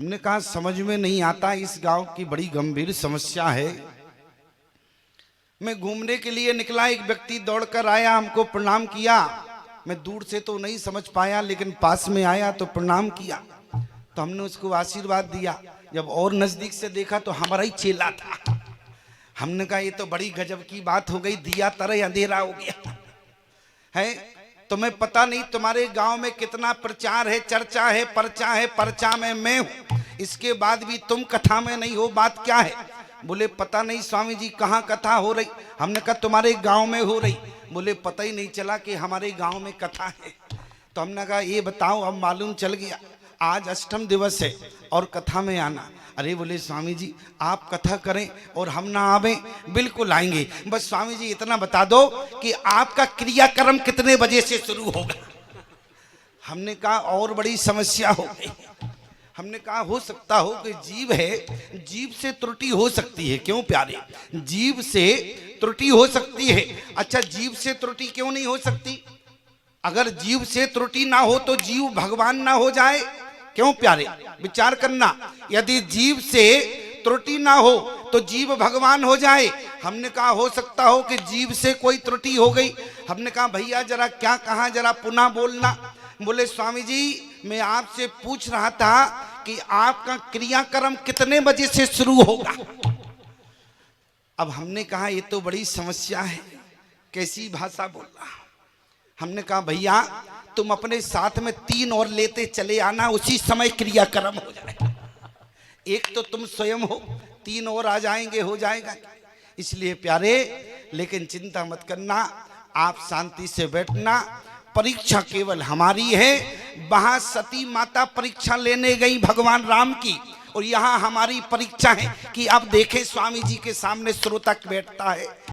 हमने कहा समझ में नहीं आता, इस गांव की बड़ी गंभीर समस्या है। मैं घूमने के लिए निकला, एक व्यक्ति दौड़कर आया, हमको प्रणाम किया। मैं दूर से तो नहीं समझ पाया, लेकिन पास में आया तो प्रणाम किया, तो हमने उसको आशीर्वाद दिया। जब और नजदीक से देखा तो हमारा ही चेला था। हमने कहा ये तो बड़ी गजब की बात हो गई, दिया तरह अंधेरा हो गया है। तुम्हें पता नहीं तुम्हारे गांव में कितना प्रचार है, चर्चा है, पर्चा है, पर्चा में मैं हूं, इसके बाद भी तुम कथा में नहीं हो, बात क्या है? बोले पता नहीं स्वामी जी, कहाँ कथा हो रही? हमने कहा तुम्हारे गांव में हो रही। बोले पता ही नहीं चला कि हमारे गांव में कथा है। तो हमने कहा ये बताओ, अब मालूम चल गया, आज अष्टम दिवस है और कथा में आना। अरे बोले स्वामी जी आप कथा करें और हम ना आवे? बिल्कुल आएंगे, बस स्वामी जी इतना बता दो कि आपका क्रियाक्रम कितने बजे से शुरू होगा। हमने कहा और बड़ी समस्या हो गई। हमने कहा हो सकता हो कि जीव है, जीव से त्रुटि हो सकती है। क्यों प्यारे? जीव से त्रुटि हो सकती है। अच्छा जीव से त्रुटि क्यों नहीं हो सकती? अगर जीव से त्रुटि ना हो तो जीव भगवान ना हो जाए? क्यों प्यारे? विचार करना, यदि जीव से त्रुटि ना हो तो जीव भगवान हो जाए। हमने कहा हो सकता हो कि जीव से कोई त्रुटि हो गई। हमने कहा भैया जरा क्या कहा, जरा पुनः बोलना। बोले स्वामी जी मैं आपसे पूछ रहा था कि आपका क्रियाक्रम कितने बजे से शुरू होगा। अब हमने कहा ये तो बड़ी समस्या है, कैसी भाषा बोल रहा। हमने कहा भैया तुम अपने साथ में 3 और लेते चले आना, उसी समय क्रियाक्रम हो जाएगा। एक तो तुम स्वयं हो, 3 और आ जाएंगे, हो जाएगा। इसलिए प्यारे, लेकिन चिंता मत करना, आप शांति से बैठना। परीक्षा केवल हमारी है। वहां सती माता परीक्षा लेने गई भगवान राम की, और यहाँ हमारी परीक्षा है कि आप देखें स्वामी जी के सामने श्रोता बैठता है।